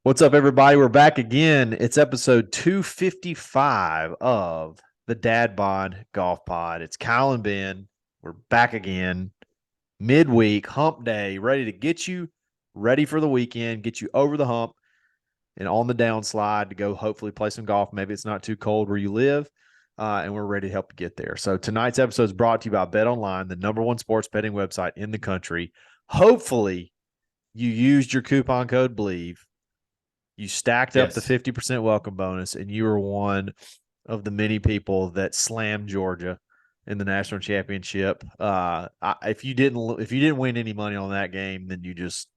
What's up, everybody? We're back again. It's episode 255 of the Dad Bod Golf Pod. It's Kyle and Ben. We're back again, midweek, hump day, ready to get you ready for the weekend, get you over the hump and on the downslide to go hopefully play some golf. Maybe it's not too cold where you live, and we're ready to help you get there. So tonight's episode is brought to you by Bet Online, the number one sports betting website in the country. Hopefully, you used your coupon code BLEAV. You stacked up the 50% welcome bonus, and you were one of the many people that slammed Georgia in the national championship. If you didn't win any money on that game, then you just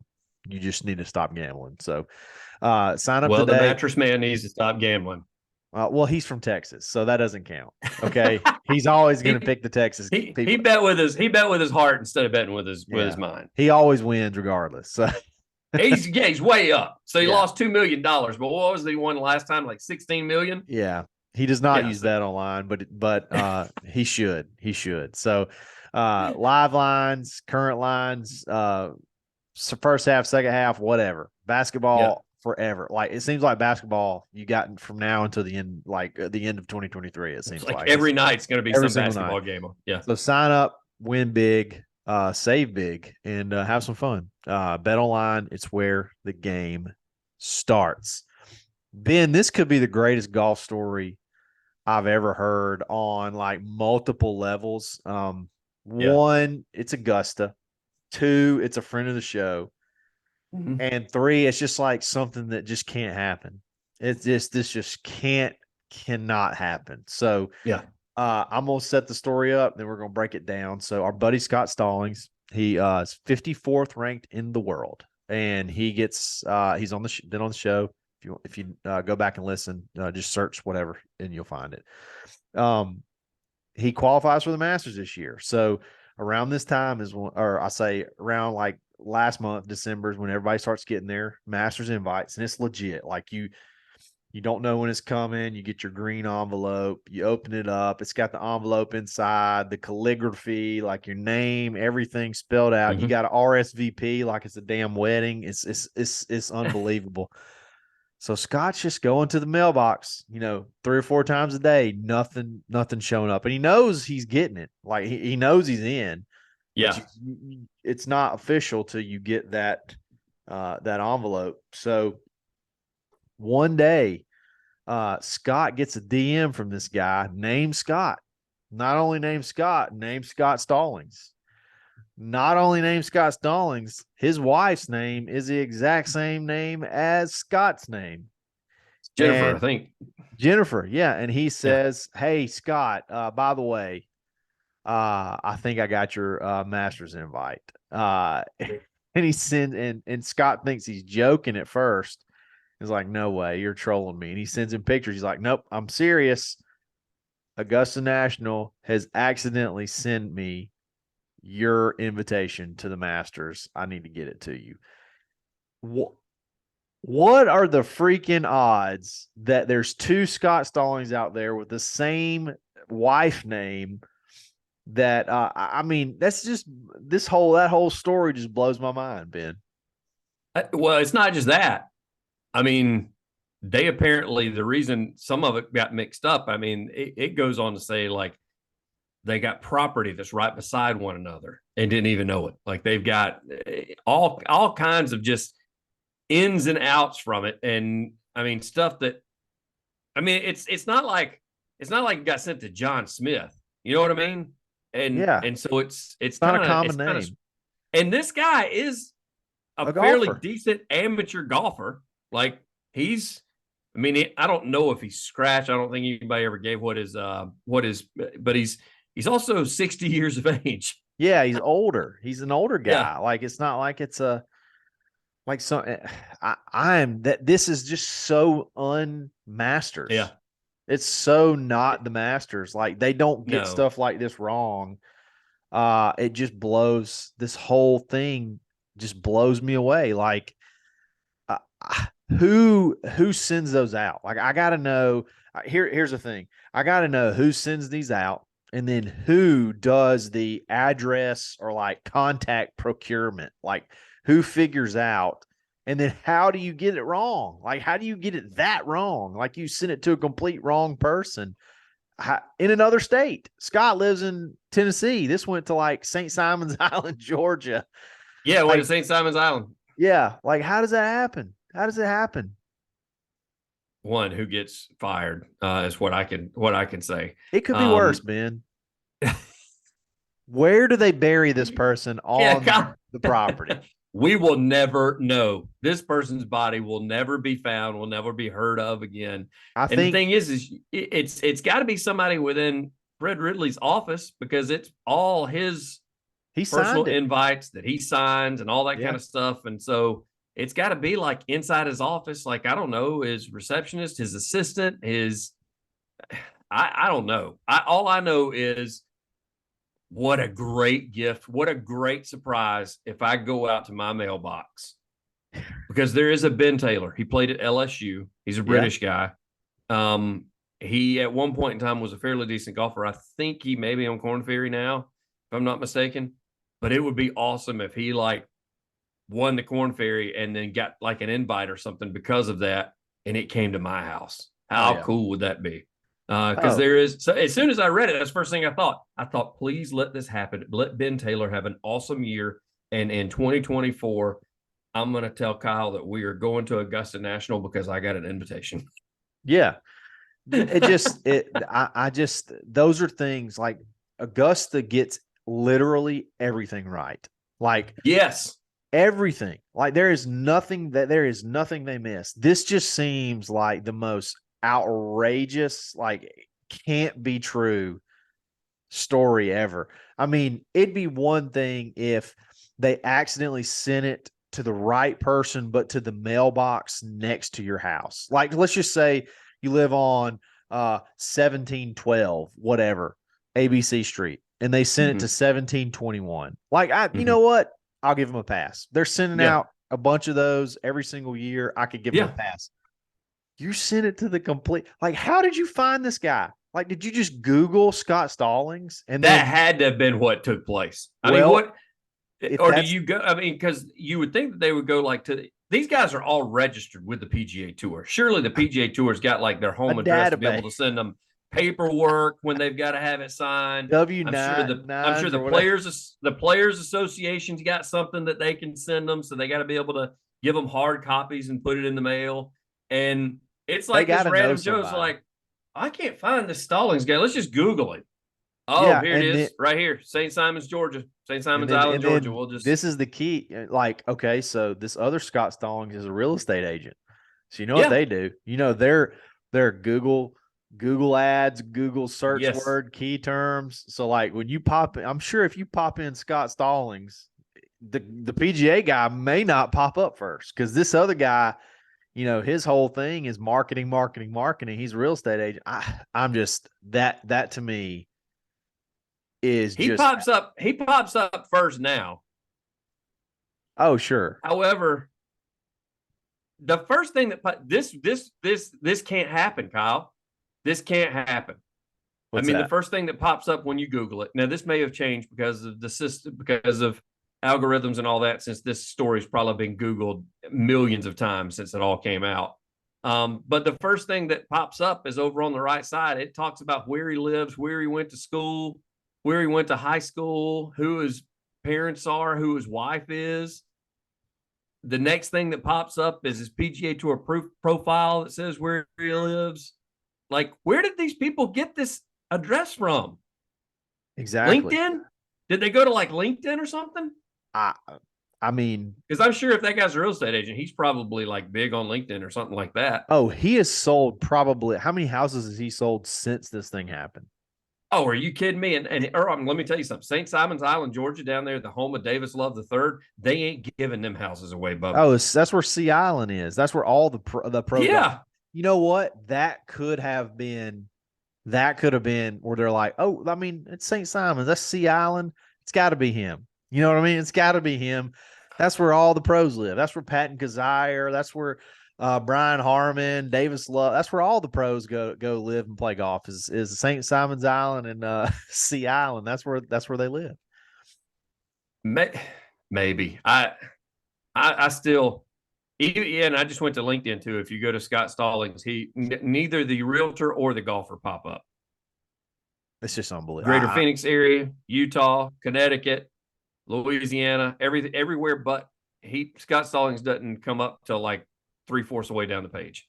need to stop gambling. So sign up Well, the today. mattress man needs to stop gambling. Well, he's from Texas, so that doesn't count. Okay, he's always going to pick the Texas people. He bet with his heart instead of betting with his mind. He always wins regardless. So. He's way up. So he lost $2 million. But what was he won last time? Like 16 million? Yeah. He does not use that online, but he should. He should. So live lines, current lines, first half, second half, whatever. Basketball forever. Like it seems like basketball you got from now until the end, like the end of 2023. It seems like every night's going to be some basketball game. Yeah. So sign up, win big, save big, and have some fun. Bet Online, it's where the game starts. Ben, this could be the greatest golf story I've ever heard on like multiple levels. One, it's Augusta. Two, it's a friend of the show. Mm-hmm. And three, it's just like something that just can't happen. This just cannot happen. So I'm going to set the story up, then we're going to break it down. So our buddy Scott Stallings, he is 54th ranked in the world, and he gets he's been on the show. If you go back and listen, just search whatever and you'll find it. He qualifies for the Masters this year. So around this time is when, or I say around like last month, December, is when everybody starts getting their Masters invites, and it's legit. Like you don't know when it's coming. You get your green envelope. You open it up. It's got the envelope inside, the calligraphy, like your name, everything spelled out. Mm-hmm. You got an RSVP like it's a damn wedding. It's unbelievable. So Scott's just going to the mailbox, 3 or 4 times a day. Nothing showing up, and he knows he's getting it. Like he knows he's in. Yeah, it's not official till you get that envelope. So one day, Scott gets a DM from this guy named Scott. Not only named Scott, named Scott Stallings. Not only named Scott Stallings, his wife's name is the exact same name as Scott's name. Jennifer, I think. Jennifer, yeah. And he says, "Hey, Scott, by the way, I think I got your Masters invite." And he sends, and Scott thinks he's joking at first. He's like, "No way, you're trolling me." And he sends him pictures. He's like, "Nope, I'm serious. Augusta National has accidentally sent me your invitation to the Masters. I need to get it to you." What are the freaking odds that there's 2 Scott Stallings out there with the same wife name? That I mean, that's just that whole story just blows my mind, Ben. Well, it's not just that. I mean, they apparently, the reason some of it got mixed up, I mean, it goes on to say like they got property that's right beside one another and didn't even know it. Like they've got all kinds of just ins and outs from it. And I mean, stuff that, I mean, it's not like it got sent to John Smith. You know what I mean? And so it's not a common name. And this guy is a fairly decent amateur golfer. Like I don't know if he's scratched. I don't think anybody ever gave what is, but he's also 60 years of age. Yeah, he's older. He's an older guy. Yeah. Like it's not like it's this is just so unmasters. Yeah. It's so not the Masters. Like they don't get stuff like this wrong. It just blows, this whole thing just blows me away. Like who sends those out? Like I got to know. Here's the thing. I got to know who sends these out, and then who does the address or like contact procurement. Like who figures out And then how do you get it wrong? Like, how do you get it that wrong? Like, you sent it to a complete wrong person in another state. Scott lives in Tennessee. This went to like St. Simon's Island, Georgia. Yeah, went to Like, St. Simon's Island. yeah. Like, how does that happen? How does it happen? One who gets fired is what I can say. It could be worse, Ben. Where do they bury this person on the property? We will never know. This person's body will never be found, will never be heard of again. I And the think thing is it's got to be somebody within Fred Ridley's office, because it's all his he personal signed it. invites that he signs and all that Yeah. kind of stuff. And so it's got to be like inside his office, like, I don't know, his receptionist, his assistant, I don't know. All I know is, what a great gift. What a great surprise if I go out to my mailbox, because there is a Ben Taylor. He played at LSU. He's a British guy. He at one point in time was a fairly decent golfer. I think he may be on Corn Ferry now, if I'm not mistaken. But it would be awesome if he like won the Corn Ferry and then got like an invite or something because of that, and it came to my house. How cool would that be? Because there is, so as soon as I read it, that's the first thing I thought. I thought, please let this happen. Let Ben Taylor have an awesome year. And in 2024, I'm going to tell Kyle that we are going to Augusta National because I got an invitation. Yeah. I just, those are things like Augusta gets literally everything right. Like, yes, everything. Like, there is nothing they miss. This just seems like the most outrageous, like, can't be true story ever. I mean, it'd be one thing if they accidentally sent it to the right person, but to the mailbox next to your house. Like, let's just say you live on 1712, whatever, ABC Street, and they sent it to 1721. Like, you know what? I'll give them a pass. They're sending out a bunch of those every single year. I could give them a pass. You sent it to the complete, like, how did you find this guy? Like, did you just Google Scott Stallings? And that then had to have been what took place. I mean, what, or do that's, you go? I mean, because you would think that they would go like to, these guys are all registered with the PGA Tour. Surely the PGA Tour's got like their home address to be able to send them paperwork when they've got to have it signed. W9, I'm sure the players association's got something that they can send them, so they got to be able to give them hard copies and put it in the mail. And it's like this random Joe's like, I can't find this Stallings guy. Let's just Google it. Oh, yeah, here it is, right here, St. Simon's, Georgia, St. Simon's Island, Georgia. We'll just. This is the key. Like, okay, so this other Scott Stallings is a real estate agent. So you know what they do? You know, they're Google ads, Google search word, key terms. So like when you pop, I'm sure if you pop in Scott Stallings, the PGA guy may not pop up first, because this other guy, you know, his whole thing is marketing. He's a real estate agent. I'm just that to me is he pops up first now. Oh, sure. However, the first thing that this can't happen, Kyle. This can't happen. The first thing that pops up when you Google it. Now, this may have changed because of the system, because of algorithms and all that, since this story's probably been Googled millions of times since it all came out. But the first thing that pops up is over on the right side. It talks about where he lives, where he went to school, where he went to high school, who his parents are, who his wife is. The next thing that pops up is his PGA Tour profile that says where he lives. Like, where did these people get this address from? Exactly. LinkedIn? Did they go to like LinkedIn or something? I mean, because I'm sure if that guy's a real estate agent, he's probably like big on LinkedIn or something like that. Oh, he has sold probably, how many houses has he sold since this thing happened? Oh, are you kidding me? And let me tell you something. St. Simon's Island, Georgia, down there, the home of Davis Love III, they ain't giving them houses away, Bubba. Oh, that's where Sea Island is. That's where all the pro. Yeah. You know what? That could have been where they're like, oh, I mean, it's St. Simon's. That's Sea Island. It's got to be him. You know what I mean? It's got to be him. That's where all the pros live. That's where Patton Kazire. That's where Brian Harmon, Davis Love. That's where all the pros go live and play golf. Is St. Simon's Island and Sea Island. That's where they live. Maybe I still, Yeah, and I just went to LinkedIn too. If you go to Scott Stallings, neither the realtor or the golfer pop up. It's just unbelievable. Greater Phoenix area, Utah, Connecticut, Louisiana, everywhere but Scott Stallings doesn't come up till like 3/4 of the way down the page.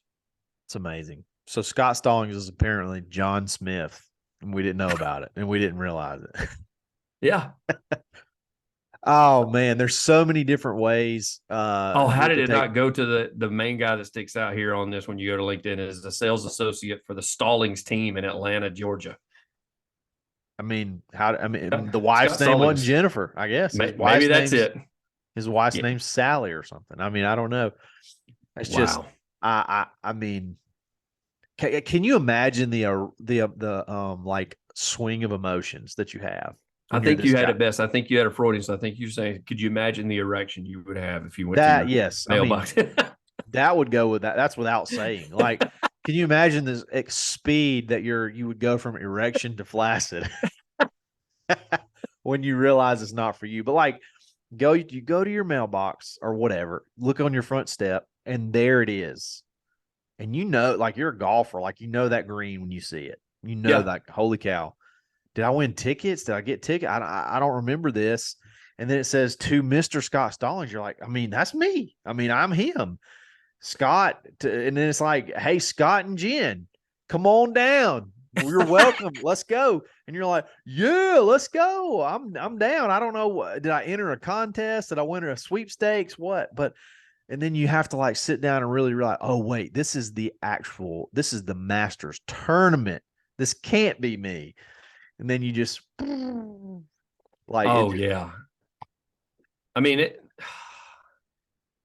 It's amazing. So Scott Stallings is apparently John Smith, and we didn't know about it, and we didn't realize it. Yeah. Oh man, there's so many different ways. Oh, how did it not go to the main guy that sticks out here on this when you go to LinkedIn is the sales associate for the Stallings team in Atlanta, Georgia. I mean, the wife's Scott name wasn't Stallings. Jennifer, I guess. Maybe that's it. His wife's Yeah. name's Sally or something. I mean, I don't know. It's just, Wow. I mean, can you imagine the like swing of emotions that you have? I think you had it best. I think you had a Freudian. So I think you're saying, could you imagine the erection you would have if you went to your Yes, mailbox? I mean, that would go with that. That's without saying. Like, can you imagine this speed that you would go from erection to flaccid when you realize it's not for you? But like, you go to your mailbox or whatever, look on your front step, and there it is. And like you're a golfer, like that green when you see it. Yeah. Like, holy cow. Did I win tickets? Did I get tickets? I don't remember this. And then it says to Mr. Scott Stallings. You're like, I mean, that's me. I mean, I'm him. Scott. And then it's like, hey, Scott and Jen, come on down. You're welcome. Let's go. And you're like, yeah, let's go. I'm down. I don't know. Did I enter a contest? Did I win a sweepstakes? What? But and then you have to like sit down and really realize, oh, wait, this is the Masters tournament. This can't be me. And then you just like, oh yeah. I mean,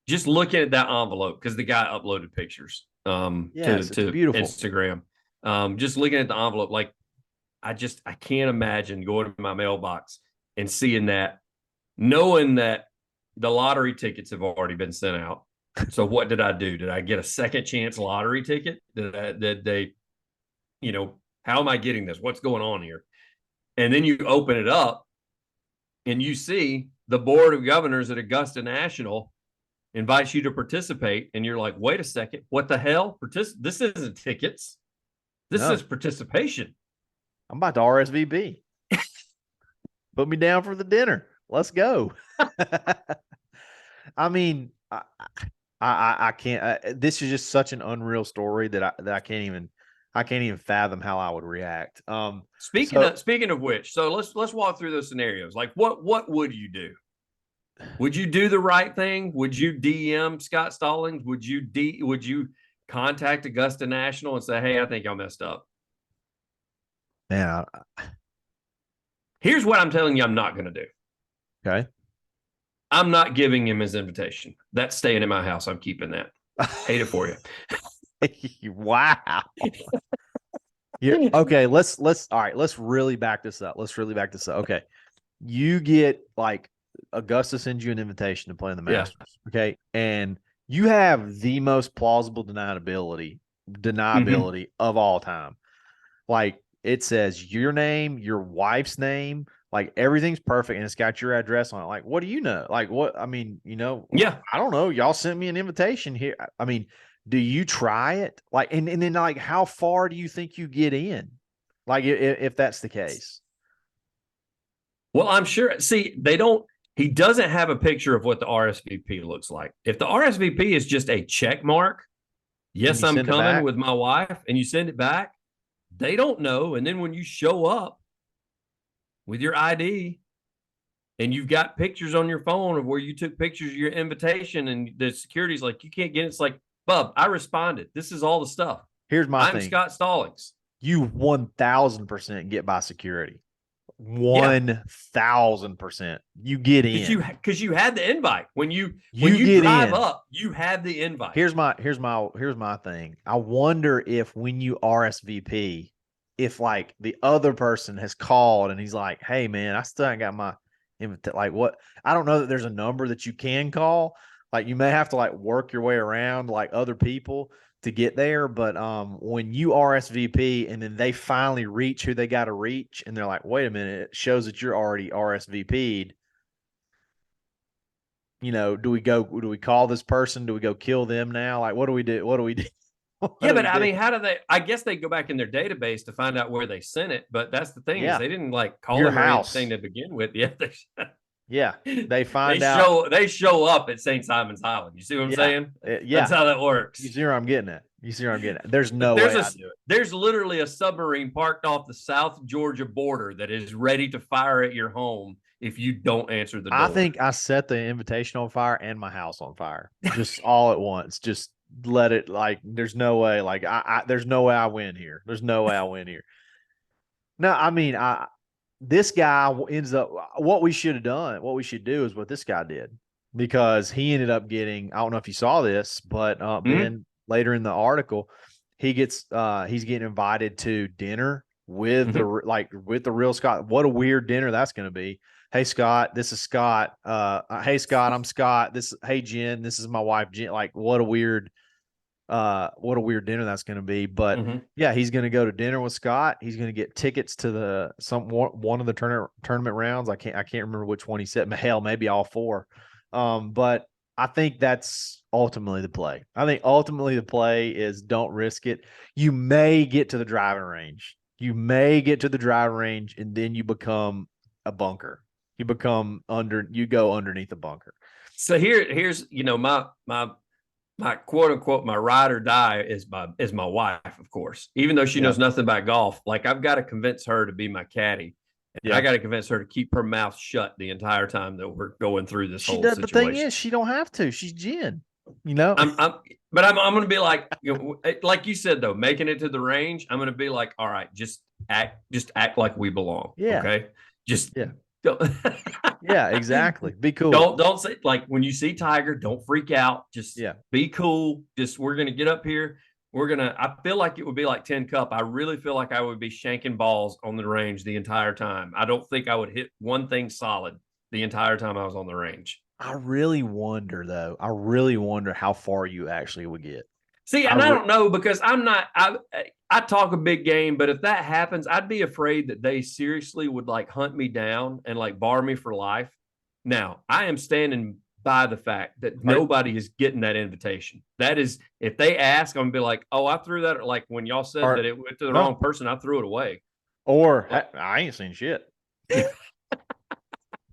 just looking at that envelope because the guy uploaded pictures to beautiful. Instagram. Just looking at the envelope, like I can't imagine going to my mailbox and seeing that, knowing that the lottery tickets have already been sent out. So what did I do? Did I get a second chance lottery ticket? Did they, how am I getting this? What's going on here? And then you open it up and you see the board of governors at Augusta National invites you to participate. And you're like, wait a second, what the hell? This isn't tickets. This is participation. I'm about to RSVP. Put me down for the dinner. Let's go. I mean, I can't. This is just such an unreal story that I can't even fathom how I would react. Speaking of which, so let's walk through those scenarios. Like, what would you do? Would you do the right thing? Would you DM Scott Stallings? Would you contact Augusta National and say, hey, I think y'all messed up? Man, here's what I'm telling you I'm not going to do. Okay. I'm not giving him his invitation. That's staying in my house. I'm keeping that. Hate it for you. Wow. Okay, let's all right, let's really back this up. Okay. You get like Augusta sends you an invitation to play in the Masters. Yeah. Okay. And you have the most plausible deniability of all time. Like it says your name, your wife's name, like everything's perfect and it's got your address on it. Like, what do you know? Like what? I mean, yeah, I don't know. Y'all sent me an invitation here. I mean, do you try it? Like, and then like, how far do you think you get in? Like if that's the case. Well, I'm sure. See, he doesn't have a picture of what the RSVP looks like. If the RSVP is just a check mark, yes, I'm coming with my wife, and you send it back, they don't know. And then when you show up with your ID and you've got pictures on your phone of where you took pictures of your invitation and the security's like, you can't get it. It's like, Bub, I responded. This is all the stuff. Here's my thing. I'm Scott Stallings. You 1,000% get by security. 1,000%. You get in because you had the invite when you drive up. You have the invite. Here's my thing. I wonder if when you RSVP, if like the other person has called and he's like, "Hey man, I still ain't got my invitation." Like what? I don't know that there's a number that you can call. Like you may have to like work your way around like other people to get there. But when you RSVP and then they finally reach who they got to reach and they're like, wait a minute, it shows that you're already RSVP'd. do we call this person? Do we go kill them now? Like, what do we do? What do we do? What Yeah, do we but I do? mean, how do they? I guess they go back in their database to find out where they sent it. But that's the thing is Yeah. they didn't like call Your him or anything house. to begin with. Yeah, Yeah. They they find out. show up at St. Simon's Island. You see what I'm Yeah. saying? That's Yeah. how that You works. see where I'm getting at. You see where I'm getting at. There's no way I do it. There's literally a submarine parked off the South Georgia border that is ready to fire at your home if you don't answer the I door. think I set the invitation on fire and my house on fire just all at once. Just let it like. There's no way. Like there's no way I win here. There's no way I win here. No, I mean, this guy ends up what we should have done. What we should do is what this guy did because he ended up getting. I don't know if you saw this, but Mhm. Ben later in the article, he's getting invited to dinner with Mhm. with the real Scott. What a weird dinner that's going to be. Hey Scott, this is Scott. Hey Scott, I'm Scott. Hey Jen, this is my wife Jen. Like what a weird dinner that's going to be. But Mhm. yeah, he's going to go to dinner with Scott. He's going to get tickets to one of the tournament rounds. I can't remember which one he said. Hell, maybe all four. But I think that's ultimately the play. I think ultimately the play is don't risk it. You may get to the driving range. You may get to the driving range, and then you become a bunker. You go underneath the bunker. So here's my quote unquote my ride or die is my wife, of course. Even though she Yeah. knows nothing about golf, like I've got to convince her to be my caddy, and I Yeah. got to convince her to keep her mouth shut the entire time that we're going through this She whole does. The thing situation. is, she don't have to. She's Jen. You know. I'm but I'm going to be like, like you said though, making it to the range. I'm going to be like, all right, just act like we belong, Yeah. okay? Just Yeah. don't, Yeah. Exactly. Be cool. don't say like when you see Tiger, don't freak out. Just Yeah. be cool. Just we're gonna get up here. I feel like it would be like 10 cup. I really feel like I would be shanking balls on the range the entire time. I don't think I would hit one thing solid the entire time I was on the range. I really wonder though. I really wonder how far you actually would get. See, I and I re- don't know because I talk a big game, but if that happens, I'd be afraid that they seriously would like hunt me down and like bar me for life. Now, I am standing by the fact that are, nobody is getting that invitation. That is, if they ask, I'm gonna be like, oh, I threw that. Like when y'all said that are it went to the no wrong person, I threw it away. or Like, I ain't seen shit.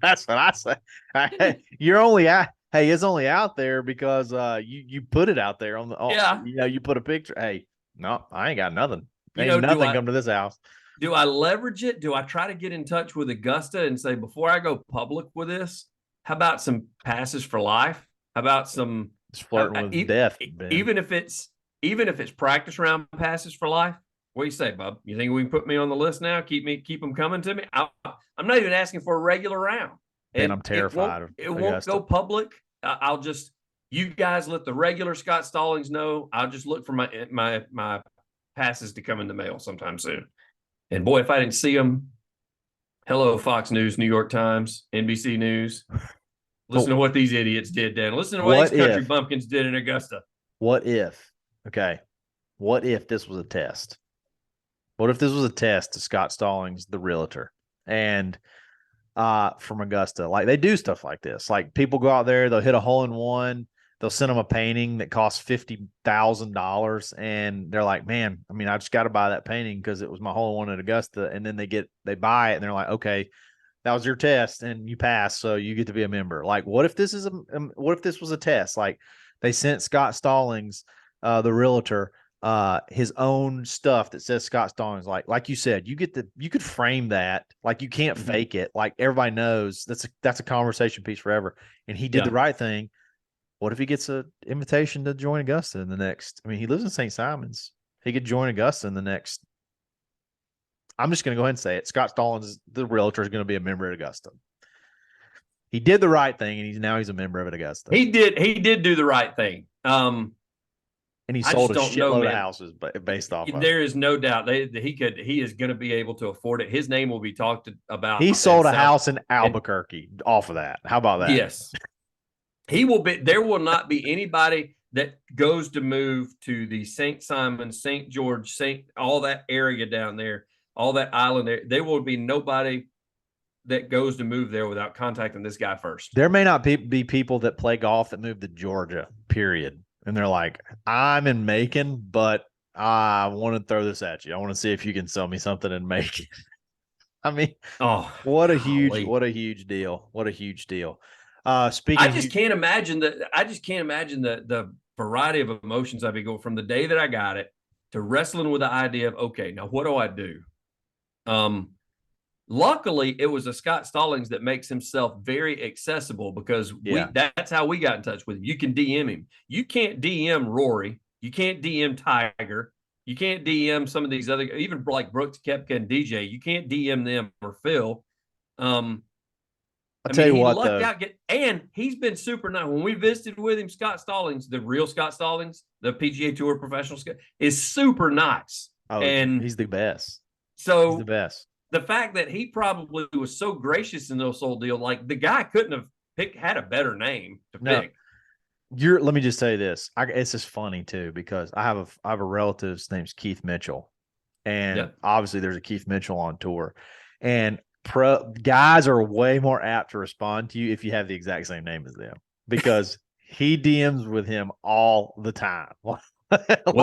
That's what I say. You're only out. Hey, it's only out there because you put it out there yeah, you put a picture. Hey, no, I ain't got nothing. you Ain't know, nothing come to this house. do I leverage it? Do I try to get in touch with Augusta and say, before I go public with this, how about some passes for life? How about some, It's flirting with death, Ben. even if it's practice round passes for life? What do you say, Bub? You think we can put me on the list now? Keep them coming to me. I'm not even asking for a regular round, Ben, and I'm terrified of it won't Augusta. go public. I'll just you guys let the regular Scott Stallings know. I'll just look for my passes to come in the mail sometime soon. And boy, if I didn't see them, hello, Fox News, New York Times, NBC News. Listen But to what these idiots did, Dan. Listen to what these what country if? bumpkins did in Augusta. What if? Okay. What if this was a test? What if this was a test to Scott Stallings, the realtor, and from Augusta? Like they do stuff like this. Like people go out there, they'll hit a hole in one, they'll send them a painting that costs $50,000, and they're like, "Man, I mean, I just got to buy that painting because it was my hole in one at Augusta." And then they buy it, and they're like, "Okay, that was your test, and you passed, so you get to be a member." Like, what if this was a test? Like they sent Scott Stallings, the realtor, his own stuff that says Scott Stallings. Like you said, you could frame that. Like you can't Mhm. fake it. Like everybody knows that's a conversation piece forever. And he did the Yeah. right thing. What if he gets an invitation to join Augusta in the next? I mean, he lives in St. Simons. He could join Augusta in the next. I'm just going to go ahead and say it. Scott Stallings, the realtor, is going to be a member at Augusta. He did the right thing, and he's a member of Augusta. He did do the right thing. And he I sold just a don't know, shitload of man. houses based off of it. There is no doubt he is going to be able to afford it. His name will be talked about He in sold a South. house in Albuquerque off of that. How about that? Yes, he will be. There will not be anybody that goes to move to the St. Simon, St. George, all that area down there, all that island there. There will be nobody that goes to move there without contacting this guy first. There may not be people that play golf that move to Georgia, period. And they're like, I'm in Macon, but I want to throw this at you. I want to see if you can sell me something in Macon. I mean, Oh, what a golly. huge deal. What a huge deal. I Speaking just can't imagine the variety of emotions I'd be going from the day that I got it to wrestling with the idea of, okay, now what do I do? Luckily, it was a Scott Stallings that makes himself very accessible because that's how we got in touch with him. You can DM him. You can't DM Rory. You can't DM Tiger. You can't DM some of these other, even like Brooks Koepka and DJ. You can't DM them or Phil. I'll tell you he what, lucked though. out. And he's been super nice. When we visited with him, Scott Stallings, the real Scott Stallings, the PGA Tour professional, is super nice. Oh, and he's the best. So he's the best. The fact that he probably was so gracious in this whole deal, like the guy couldn't have had a better name to pick. Let me just say this. It's just funny too, because I have a relative, his name's Keith Mitchell. And obviously there's a Keith Mitchell on tour. And guys are way more apt to respond to you if you have the exact same name as them, because he DMs with him all the time. Well,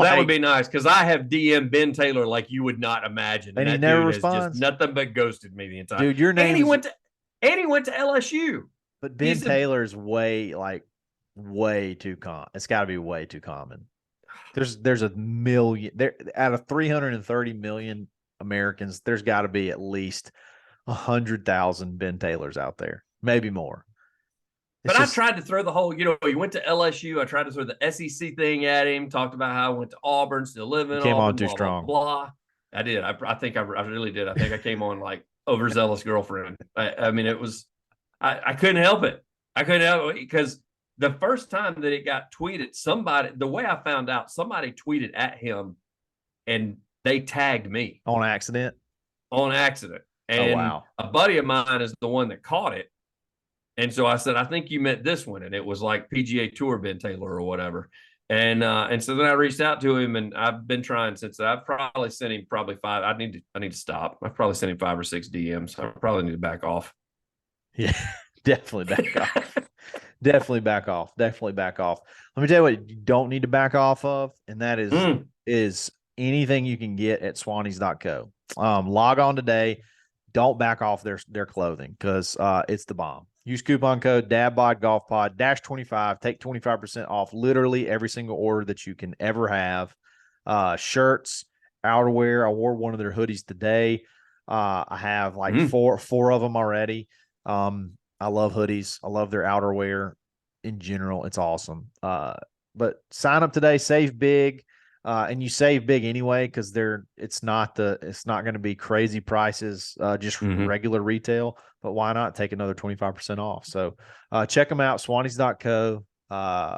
that would be nice, because I have DM Ben Taylor like you would not imagine, and he never responds. Has just nothing but ghosted me the entire. Dude, your name. And he went to LSU. But Ben Taylor's way too common. It's got to be way too common. There's a million there out of 330 million Americans. There's got to be at least 100,000 Ben Taylors out there, maybe more. But I tried to throw the whole, he went to LSU. I tried to throw the SEC thing at him, talked about how I went to Auburn, still living in Auburn. Came on too blah, strong. Blah, blah. I did. I think I really did. I think I came on like overzealous girlfriend. I mean, it was, I couldn't help it. I couldn't help it, because the first time that it got tweeted, the way I found out, somebody tweeted at him and they tagged me. On accident? On accident. And a buddy of mine is the one that caught it. And so I said, I think you meant this one. And it was like PGA Tour Ben Taylor or whatever. And so then I reached out to him, and I've been trying since. I've probably sent him 5. I need to stop. I've probably sent him 5 or 6 DMs. I probably need to back off. Yeah, definitely back off. Definitely back off. Definitely back off. Let me tell you what you don't need to back off of, and that is anything you can get at Swannies.co. Log on today. Don't back off their clothing, because it's the bomb. Use coupon code DADBOD Golf Pod -25. Take 25% off literally every single order that you can ever have. Shirts, outerwear. I wore one of their hoodies today. I have like four of them already. I love hoodies. I love their outerwear in general. It's awesome. But sign up today, save big. And you save big anyway, because it's not going to be crazy prices, just regular retail. But why not take another 25% off? So check them out, Swannies.co.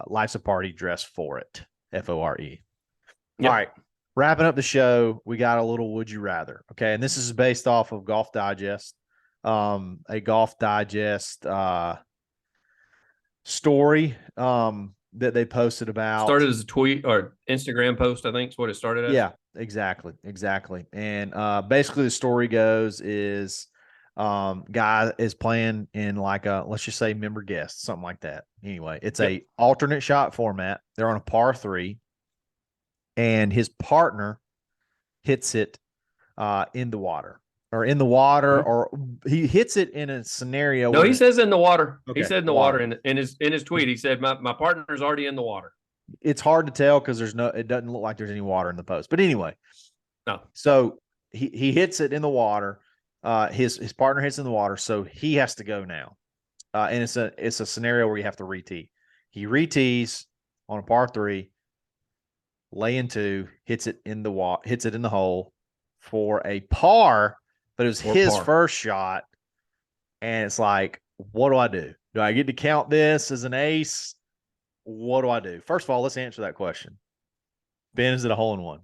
Life's a party, dress for it. FORE. Yep. All right, wrapping up the show, we got a little would you rather. Okay, and this is based off of Golf Digest, a Golf Digest story that they posted about. Started as a tweet or Instagram post, I think is what it started as. Yeah, exactly. And basically the story goes is guy is playing in like a, let's just say member guest, something like that. Anyway, it's a alternate shot format. They're on a par 3, and his partner hits it in the water. Or he hits it in a scenario. No, he says in the water. Okay, he said in the water. In his tweet, he said, my partner's already in the water. It's hard to tell because it doesn't look like there's any water in the post. But anyway, no. So he hits it in the water. His partner hits in the water, so he has to go now. And it's a scenario where you have to re-tee. He re-tees on a par 3, lay-in 2, hits it in the hole for a par. But it was his first shot, and it's like, what do I do? Do I get to count this as an ace? What do I do? First of all, let's answer that question. Ben, is it a hole-in-one?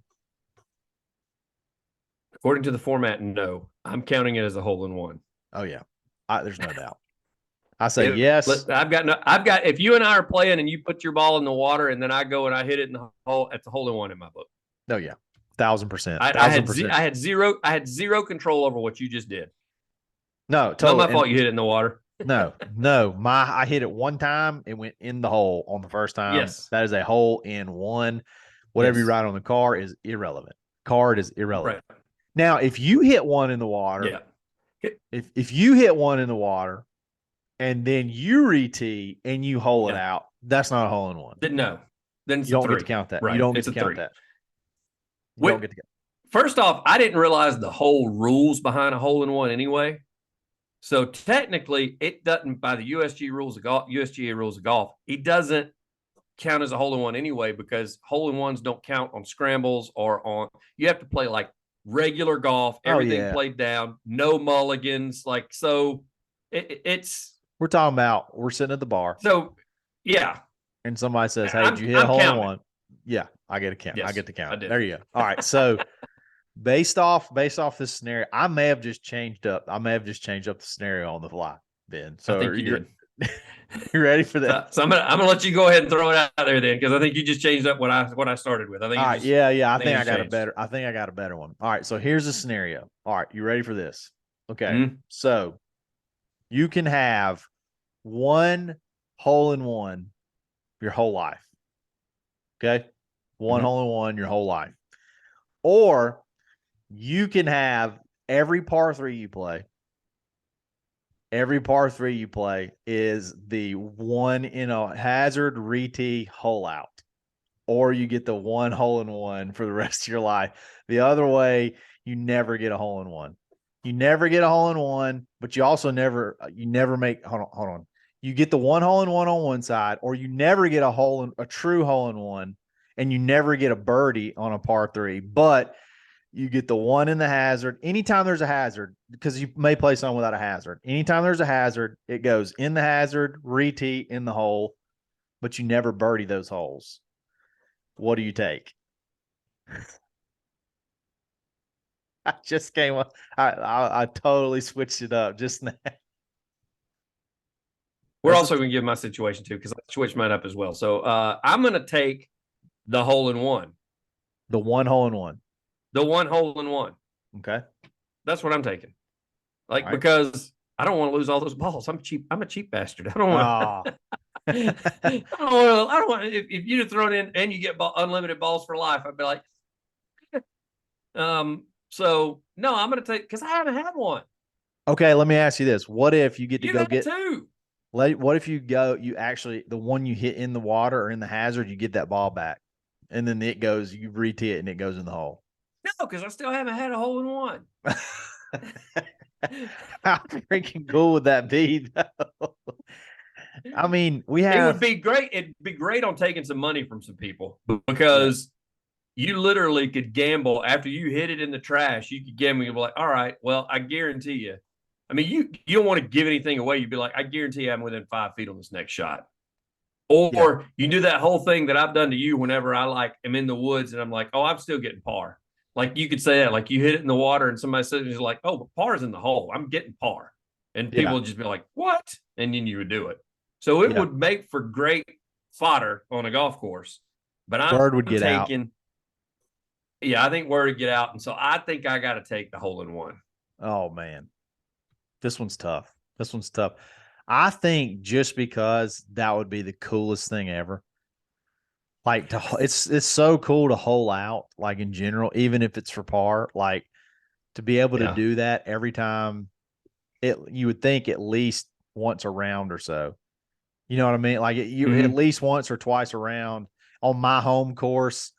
According to the format, no. I'm counting it as a hole-in-one. Oh yeah, there's no doubt. I say yes. If you and I are playing and you put your ball in the water and then I go and I hit it in the hole, it's a hole-in-one in my book. Oh yeah. 1,000%. I had zero control over what you just did. No, Not my totally. fault you hit it in the water. No. I hit it one time. It went in the hole on the first time. Yes. That is a hole in one. Whatever you Yes. write on the car is irrelevant. Card is Right. irrelevant. Now, if you hit one in the water, Yeah. if you hit one in the water and then you re-tee and you hole it Yeah. out, that's not a hole in one. Didn't know. Then it's You a don't get to three. count that. You Right. don't get It's to a count three. that. You don't With, get to count. first off, I didn't realize the whole rules behind a hole in one anyway. So technically, it doesn't by the USG rules of golf, USGA rules of golf. It doesn't count as a hole in one anyway because hole in ones don't count on scrambles or on. You have to play like regular golf, everything played down, no mulligans. Like so, it's. We're talking about we're sitting at the bar. So, yeah. And somebody says, "Hey, did you hit a hole in one?" Yeah, I get a count. Yes, I get the count. I did. There you go. All right. So based off this scenario, I may have just changed up the scenario on the fly, Ben. So I think you did. You ready for that? So I'm gonna let you go ahead and throw it out there then, because I think you just changed up what I started with. I think. All right. Yeah. I think I got changed. I think I got a better one. All right. So here's the scenario. All right. You ready for this? Okay. Mm-hmm. So you can have one hole in one your whole life. Okay. One hole in one your whole life. Or you can have every par three you play. Every par three you play is the one in a hazard re-tee hole out. Or you get the one hole in one for the rest of your life. The other way, you never get a hole in one. You never get a hole in one, but you also never make hold on. You get the one hole in one on one side, or you never get a true hole in one, and you never get a birdie on a par three, but you get the one in the hazard. Anytime there's a hazard, because you may play some without a hazard. Anytime there's a hazard, it goes in the hazard, re-tee in the hole, but you never birdie those holes. What do you take? I just came up. I totally switched it up just now. We're also going to give my situation too, because I switched mine up as well. So I'm going to take the hole in one. The one hole in one. The one hole in one. Okay. That's what I'm taking. Like, because I don't want to lose all those balls. I'm a cheap bastard. I don't want to. I don't want. If you'd have thrown in and you get unlimited balls for life, I'd be like, So no, I'm going to take because I haven't had one. Okay, let me ask you this: what if you get to go get two? What if you actually the one you hit in the water or in the hazard, you get that ball back, and then it goes, you re-tee it and it goes in the hole? No, because I still haven't had a hole in one. How freaking cool would that be, though? I mean, it would be great. It'd be great on taking some money from some people because you literally could gamble after you hit it in the trash. You could gamble. You'd be like, all right, well, I guarantee you. I mean, you don't want to give anything away. You'd be like, I guarantee I'm within 5 feet on this next shot. Or you do that whole thing that I've done to you whenever I am in the woods and I'm like, oh, I'm still getting par. Like you could say that, like you hit it in the water and somebody says, like, oh, but par's in the hole. I'm getting par. And people would just be like, what? And then you would do it. So it would make for great fodder on a golf course. But Word would get taking, out. Yeah, I think word would get out. And so I think I got to take the hole in one. Oh, man. This one's tough. I think just because that would be the coolest thing ever. Like it's so cool to hole out, like in general, even if it's for par, like to be able to do that every time you would think at least once a round or so. You know what I mean? Like at least once or twice around on my home course.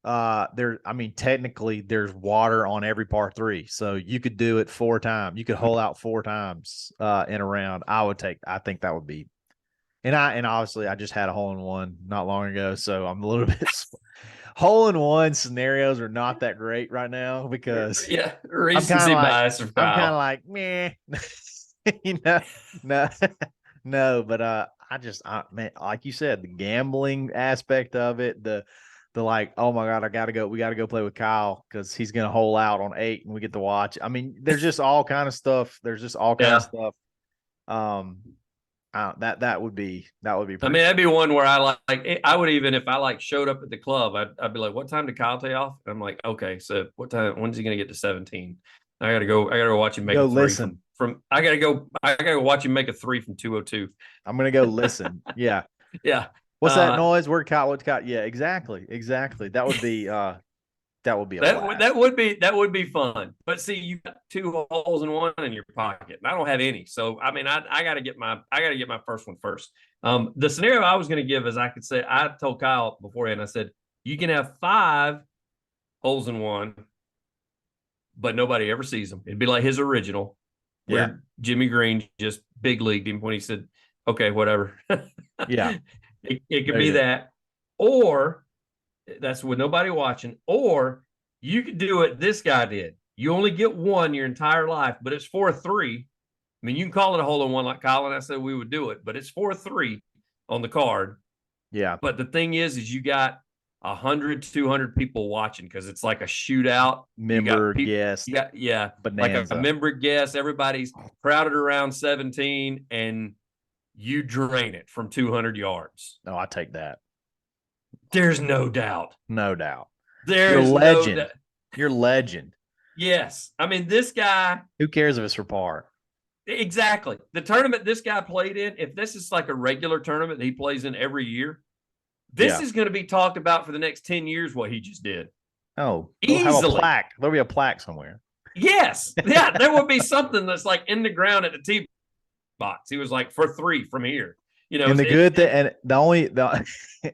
Technically there's water on every par three. So you could do it 4 times. You could hole out 4 times in a round. I think that would be. And obviously I just had a hole in one not long ago. So I'm a little bit hole in one scenarios are not that great right now because recency bias. I'm kind of like, meh, no, but man, like you said, the gambling aspect of it, the like, oh my God, we got to go play with Kyle because he's going to hole out on 8 and we get to watch. I mean, there's just all kind of stuff. That would be pretty I mean, that'd be one where I would even, if I showed up at the club, I'd be like, what time did Kyle take off? And I'm like, okay, so what time, when's he going to get to 17? I gotta go watch him make a three I gotta go watch him make a 3 from 202. I'm gonna go listen. Yeah. Yeah. What's that noise? Where What's Cot? Yeah, exactly. That would be a blast. That would be fun. But see, you got 2 holes in one in your pocket. And I don't have any. So I mean, I gotta get my first one first. The scenario I was gonna give is I told Kyle beforehand, I said, you can have 5 holes in one, but nobody ever sees them. It'd be like his original, where Jimmy Green just big leagued him when he said, okay, whatever. Yeah. It could be that. Or that's with nobody watching. Or you could do it this guy did. You only get one your entire life, but it's 4-3. I mean, you can call it a hole in one like Colin. I said we would do it, but it's 4-3 on the card. Yeah. But the thing is you got 100, 200 people watching because it's like a shootout. Member guest. Yeah. Bonanza. Like a member guest. Everybody's crowded around 17, and you drain it from 200 yards. No, I take that. There's no doubt. No doubt. There's You're legend. no doubt. You're legend. Yes. I mean, this guy. Who cares if it's for par? Exactly. The tournament this guy played in, if this is like a regular tournament that he plays in every year, this is going to be talked about for the next 10 years, what he just did. Oh, easily. Have a plaque. There'll be a plaque somewhere. Yes. Yeah. There will be something that's like in the ground at the tee box. He was like 4-3 from here. You know, and the good thing, and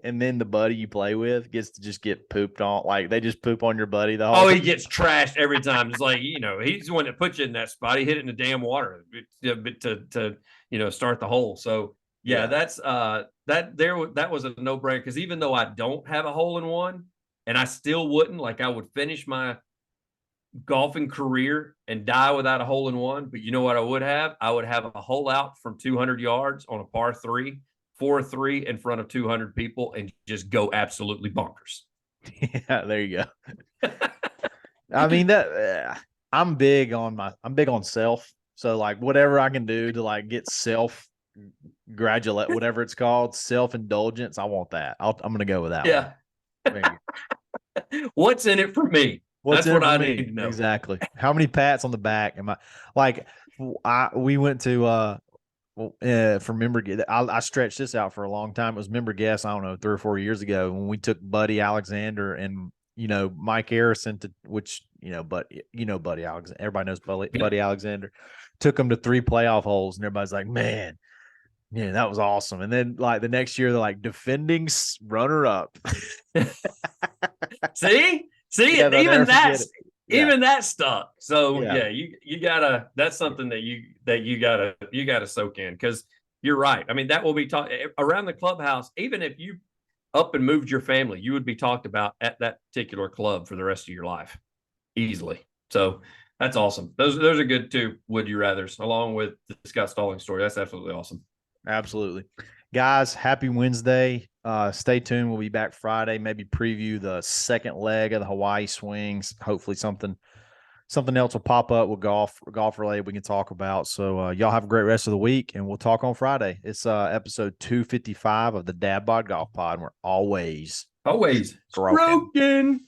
and then the buddy you play with gets to just get pooped on. Like they just poop on your buddy the whole. Oh, he gets trashed every time. It's like, you know, he's the one that puts you in that spot. He hit it in the damn water to start the hole. So yeah. That's that was a no brainer, because even though I don't have a hole in one, and I still wouldn't, like, I would finish my golfing career and die without a hole in one. But you know what I would have? I would have a hole out from 200 yards on a par 3, 4-3 in front of 200 people, and just go absolutely bonkers. Yeah, there you go. I mean, I'm big on self. So like whatever I can do to like get self-gratulate, whatever it's called, self-indulgence, I want that. I'm going to go with that. Yeah. What's in it for me? That's what I need to know. Exactly. How many pats on the back am I like? We went to for member guest. I stretched this out for a long time. It was member guest. I don't know, 3 or 4 years ago when we took Buddy Alexander and Mike Harrison Buddy Alexander. Everybody knows Buddy Alexander. Took him to 3 playoff holes, and everybody's like, man. Yeah, that was awesome. And then like the next year, they're like defending runner up. See, yeah, even that stuck. So yeah, you gotta. That's something that you gotta soak in, because you're right. I mean, that will be talked around the clubhouse. Even if you up and moved your family, you would be talked about at that particular club for the rest of your life, easily. So that's awesome. Those are good too. Would you rather's, along with the Scott Stallings story. That's absolutely awesome. Absolutely. Guys, happy Wednesday. Stay tuned. We'll be back Friday, maybe preview the second leg of the Hawaii swings. Hopefully something else will pop up with golf related we can talk about. So y'all have a great rest of the week, and we'll talk on Friday. It's episode 255 of the Dadbod Golf Pod. And we're always broken.